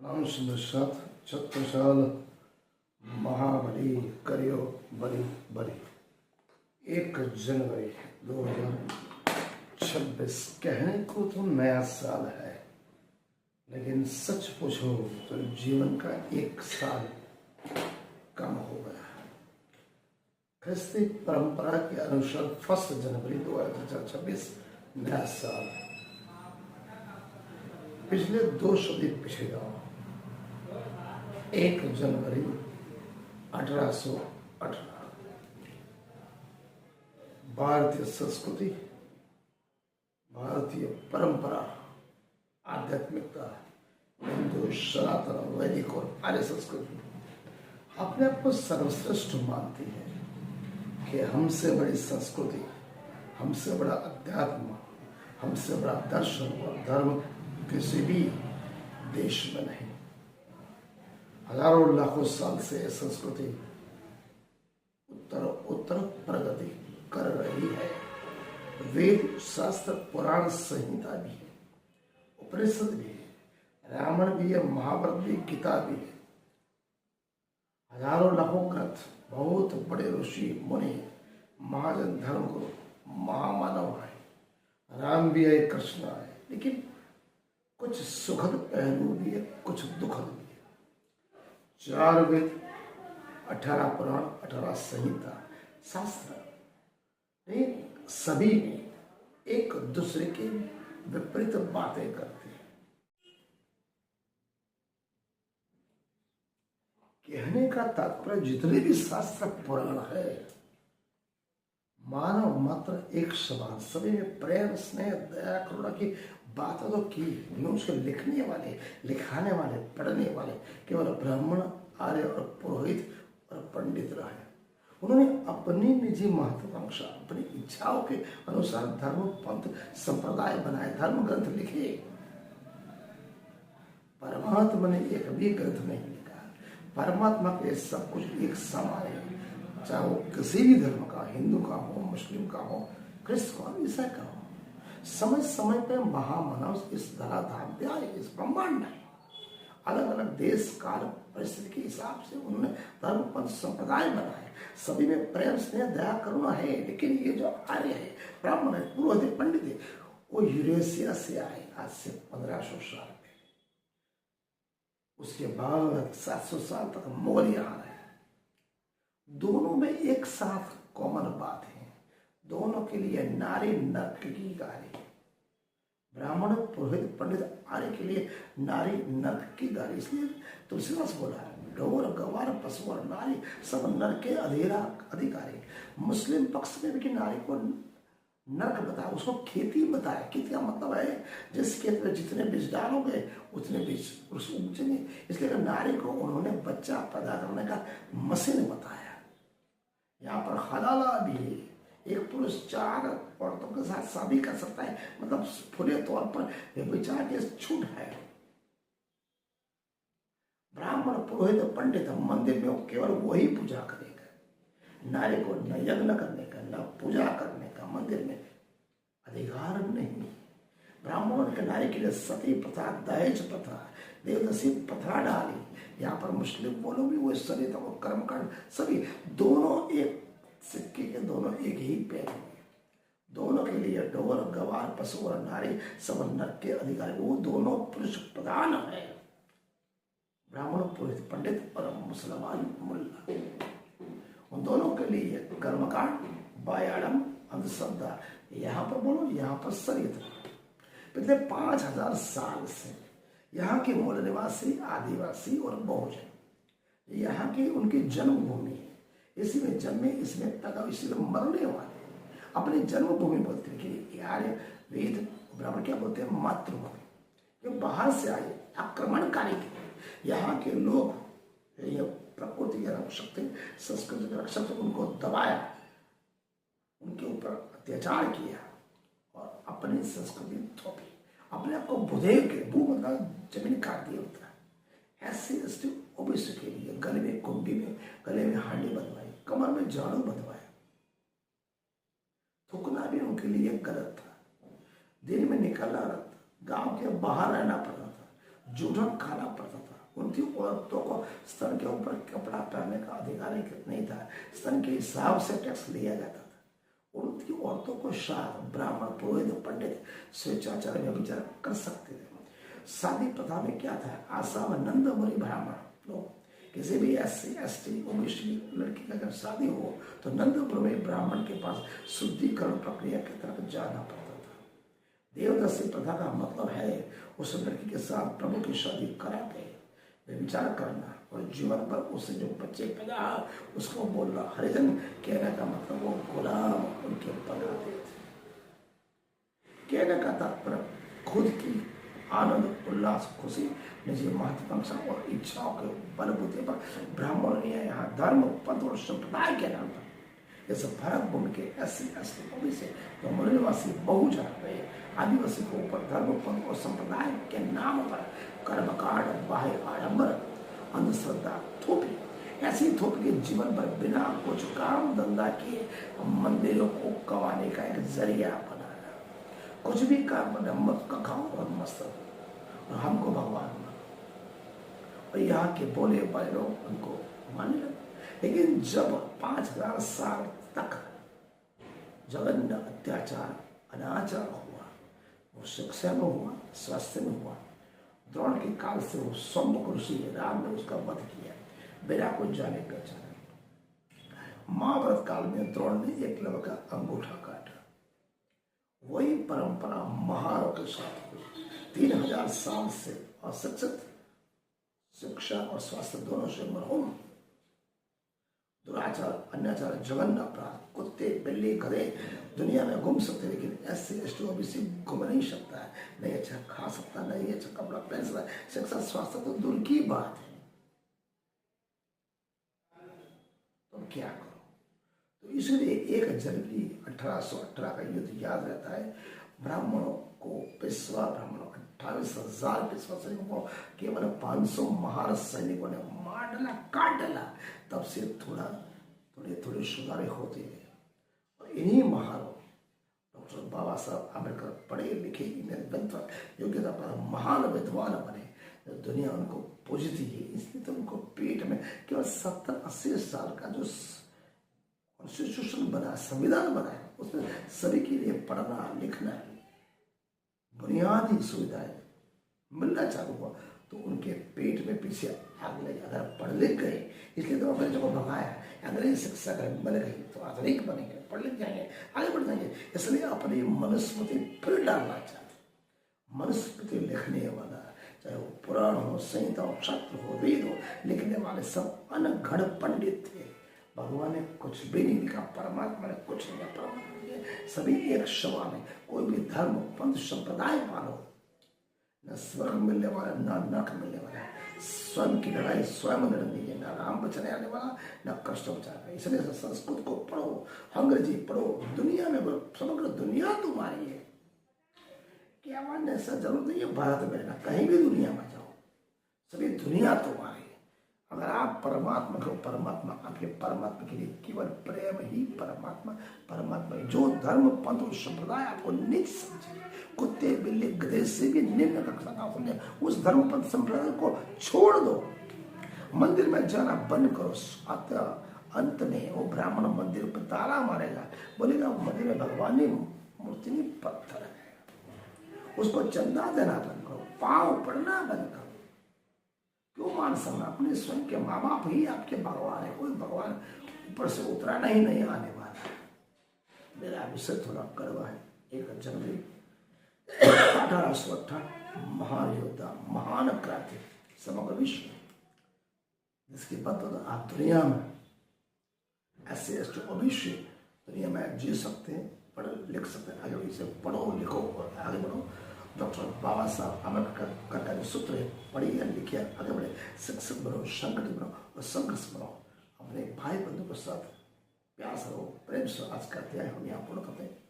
अंश दशरथ छत्रसाल महाबली करियो बली बली 1 जनवरी 2026। कहने को तो नया साल है, लेकिन सच पूछो तो जीवन का 1 साल कम हो गया। ख्रिस्ती परंपरा के अनुसार 1 जनवरी 2026 नया साल। पिछले 2 सदी पीछे जाओ। 1 जनवरी 1818। भारतीय संस्कृति, भारतीय परंपरा, आध्यात्मिकता, हिंदू, सनातन, वैदिक और आर्य संस्कृति अपने आप को सर्वश्रेष्ठ मानती है कि हमसे बड़ी संस्कृति, हमसे बड़ा अध्यात्म, हमसे बड़ा दर्शन और धर्म किसी भी देश में नहीं। हजारों लाखों साल से यह संस्कृति उत्तर प्रगति कर रही है। वेद, शास्त्र, पुराण, संहिता भी है, उपनिषद भी है, रामायण भी है, महाभारत भी, गीता भी है। हजारों लाखों ग्रंथ, बहुत बड़े ऋषि मुनि, महाजन, धर्मगुरु, महामानव है। राम भी है, कृष्ण है, लेकिन कुछ सुखद पहलू भी है, कुछ दुखद भी है। 4 वेद, 18 पुराण, 18 संहिता, शास्त्र, सभी में एक दूसरे के विपरीत बातें करते हैं। कहने का तात्पर्य जितने भी शास्त्र पुराण है, मानव मात्र एक समान, सभी में प्रेम, स्नेह, दया, करुणा की बातें तो की। उसके लिखने वाले, लिखाने वाले, पढ़ने वाले केवल ब्राह्मण, आर्य और पुरोहित और पंडित रहे। उन्होंने अपनी निजी महत्वाकांक्षा, अपनी इच्छाओं के अनुसार धर्म, पंथ, संप्रदाय बनाए, धर्म ग्रंथ लिखे। परमात्मा ने एक भी ग्रंथ नहीं लिखा। परमात्मा के सब कुछ एक समान है, चाहे वो किसी भी धर्म का, हिंदू का हो, मुस्लिम का हो, क्रिस्त का हो, ईसाई का हो। समय समय पर महामानव इस धराधाम पे आए, इस ब्रह्मांड में अलग अलग देश, काल, परिस्थिति के हिसाब से उन्होंने धर्म, पंथ, संप्रदाय बनाए। सभी में प्रेम, स्नेह, दया, करुणा है। लेकिन ये जो आर्य है, ब्राह्मण है, पुरोहित है, पंडित है, वो यूरेशिया से आए आज से 1500 साल पहले। उसके बाद 700 साल तक मौर्य आ रहे। दोनों में एक साथ कॉमन बात है, दोनों के लिए नारी नर्क की गाली। ब्राह्मण, पुरोहित, पंडित, आर्य के लिए नारी नर्क की गाली। इसलिए तुलसीदास बोला है, ढोर, गवार, पशु और नारी सब नर्क के अधिकारी। मुस्लिम पक्ष में भी नारी को नर्क बताया, उसको खेती बताया। खेती का मतलब है जिस खेत में जितने बीज डालोगे उतने बीज उगेंगे। इसलिए नारी को उन्होंने बच्चा पैदा करने का मशीन बताया। यहाँ पर हलाला भी है, एक पुरुष 4 औरतों के साथ शादी कर सकता है, मतलब खुले तौर पर विचार की छूट है। ब्राह्मण, पुरोहित, पंडित मंदिर में केवल वही पूजा करेगा। नारी को न यज्ञ करने का, न पूजा करने का मंदिर में अधिकार नहीं। ब्राह्मणों के नारी के लिए सती प्रथा, दहेज प्रथा, देवदसी प्रथा डाली। यहाँ पर मुस्लिम बोलो भी वो सरिता और कर्मकांड, सभी दोनों एक सिक्के के दोनों एक ही पहलू हैं। दोनों के लिए ढोर, गवार, पशु और नारी सब नर्क के अधिकारी। वो दोनों पुरुष प्रधान है, ब्राह्मण, पुरोहित, पंडित और मुसलमान मुल्ला। उन दोनों के लिए कर्मकांड, व्यायाम, अंधश्रद्धा, यहाँ पर बोलो, यहाँ पर सरिता। पिछले 5000 साल से यहाँ के मूल निवासी, आदिवासी और बहुजन, यहाँ की उनकी जन्मभूमि है। इसी में जन्मे, इसमें पैदा, इसी में मरने वाले अपनी जन्मभूमि बोलते हैं। कि आर्य, वेद, ब्राह्मण क्या बोलते हैं? मातृभूमि। ये बाहर से आए आक्रमणकारी थे। यहाँ के लोग, ये प्रकृति के रक्षक थे, संस्कृति के रक्षक थे, उनको दबाया, उनके ऊपर अत्याचार किया और अपनी संस्कृति थोपी। अपने आप को बुधेव के, भू मतलब जमीन काट दिया होता है। ऐसे ओबीसी के लिए गले में कुंडी में, गले में हांडी बंधवाई, कमर में झाड़ू बंधवाया। थूकना भी उनके लिए गलत था। दिन में निकलना, गांव के बाहर रहना पड़ता था, जूठन खाना पड़ता था। उनकी औरतों को स्तन के ऊपर कपड़ा पहनने का अधिकार नहीं था, स्तन के हिसाब से टैक्स लिया जाता था। उनकी औरतों को शाह, ब्राह्मण, पुरोहित, पंडित स्वेच्छाचार में विचार कर सकते थे। शादी प्रथा में क्या था, आसाम में नंदमुनि ब्राह्मण लोग, किसी भी SC ST ओबीसी लड़की का अगर शादी हो तो नंदपुर में ब्राह्मण के पास शुद्धिकरण प्रक्रिया की तरफ जाना पड़ता था। देवदासी प्रथा का मतलब है उस लड़की के साथ प्रभु की शादी करा के विचार करना और जीवन पर उससे जो बच्चे पैदा उसको बोलना। हरिजन कहने का मतलब वो गुलाम उनके बनाते थे। कहने का तात्पर्य खुद की आनंद, उल्लास, खुशी, निजी महत्वाकांक्षा और इच्छाओं के बलबूते पर ब्राह्मणों ने यहाँ धर्म, पद और संप्रदाय के नाम पर जैसे भारत भूमि के SC ST ओबीसी तो मूल निवासी बहुजन रहे, आदिवासी को ऊपर धर्म, पद और संप्रदाय के नाम पर कर्मकांड, बाह्य आडंबर, अंधश्रद्धा थोपी। ऐसी थोपी के जीवन पर बिना कुछ काम धंधा किए मंदिरों को कमाने का एक जरिया बनाया। कुछ भी काम बना, मत का खाओ और मस्त रहो और हमको भगवान मानो, और यहाँ के बोले बड़े लोग उनको मानने लगे। लेकिन जब 5000 साल तक जघन्य अत्याचार, अनाचार हुआ, वो शिक्षा में हुआ, स्वास्थ्य में हुआ। द्रोण के काल से वो सम्मुख ऋषि राम ने उसका वध किया बिना कुछ जाने पहचाने। महाभारत काल में द्रोण ने एकलव्य का अंगूठा काटा। वही परंपरा महारव के साथ हुई। 3000 साल से अशिक्षित, शिक्षा और स्वास्थ्य दोनों से मरहूम, दुराचार, अन्याचार, जघन्य अपराध, कुत्ते, बिल्ली, गधे दुनिया में घूम सकते, लेकिन SC ST OBC घूम नहीं सकता है, नहीं अच्छा खा सकता, नहीं अच्छा कपड़ा पहन सकता, शिक्षा स्वास्थ्य तो दूर की बात है। तो क्या करो? तो इसलिए 1 जनवरी 1818 का युद्ध याद रहता है। ब्राह्मणों को, पेशवा ब्राह्मणों 28,000 पेशवा सैनिकों को केवल 500 महार सैनिकों ने मार डाला, काट डाला। तब से थोड़े सुधारे होते गए और इन्हीं महारों डॉक्टर बाबा साहब अम्बेडकर पढ़े लिखे, योग्यता पर महान विद्वान बने। दुनिया उनको पूजती है, इसलिए तो उनको पेट में केवल 70-80 साल का जो कॉन्स्टिट्यूशन बना, संविधान बना है, उसमें सभी के लिए पढ़ना लिखना बुनियादी सुविधाएं मिलना चालू हुआ तो उनके पेट में पीछे आग लगी। अगर पढ़ लिख गए, इसलिए तो अंग्रेजों को भगाया, अंग्रेजी शिक्षा मिल गई तो आधुनिक बनेंगे, पढ़ लिख जाएंगे, आगे बढ़ जाएंगे। इसलिए अपनी मनुस्मृति फिर डालना चाहते। मनुस्मृति लिखने वाला, चाहे वो पुराण हो, संहिता हो, शास्त्र हो, वेद हो, लिखने वाले सब अनगढ़ पंडित थे। भगवान ने कुछ भी नहीं लिखा, परमात्मा ने कुछ नहीं लिखा, सभी एक समान है। कोई भी धर्म, पंथ, संप्रदाय पालो, न स्वर्ग मिलने वाला, न नरक मिलने वाला। स्वयं की लड़ाई स्वयं लड़नी है, न राम बचाने आने वाला, न कृष्ण बचाने। इसलिए संस्कृत को पढ़ो, अंग्रेजी पढ़ो, दुनिया में समग्र दुनिया तुम्हारी है। क्या मानने ऐसा जरूरत नहीं है भारत में रहना, कहीं भी दुनिया में जाओ, सभी दुनिया तुम्हारी है। अगर आप परमात्मा को, परमात्मा आपके परमात्मा के लिए केवल प्रेम ही परमात्मा, परमात्मा जो धर्म, पंथ और संप्रदाय आपको नीच समझे, कुत्ते, बिल्ली, गधे से भी निम्न कक्षा का समझे, उस धर्म, पंथ, संप्रदाय को छोड़ दो। मंदिर में जाना बंद करो। अंत में वो ब्राह्मण मंदिर पर ताला मारेगा, बोलेगा मंदिर में भगवान की मूर्ति नहीं, पत्थर है। उसको चंदा देना बंद करो, पाँव पड़ना बंद करो। क्यों मान सकना? अपने स्वयं के माँ बाप ही आपके भगवान है। कोई भगवान ऊपर से उतरा नहीं आने वाला है। मेरा विषय थोड़ा कड़वा है। 1 जनवरी 1858 महान योद्धा, महान क्रांति समग्र विश्व, जिसकी बदौलत आप दुनिया में SC ST OBC दुनिया में जी सकते हैं, पढ़ लिख सकते हैं। आगे इसे पढ़ो, लिखो और आगे बढ़ो। डॉक्टर बाबा साहब अम्बेडकर का जो सूत्र है, पढ़िए लिखिए, आगे बढ़े, शिक्षक बनो, संगठित बनो और संघर्ष बनो। अपने भाई बंधु के साथ प्यास रहो, प्रेम से। आज का अध्याय हम यहाँ पूर्ण करते हैं।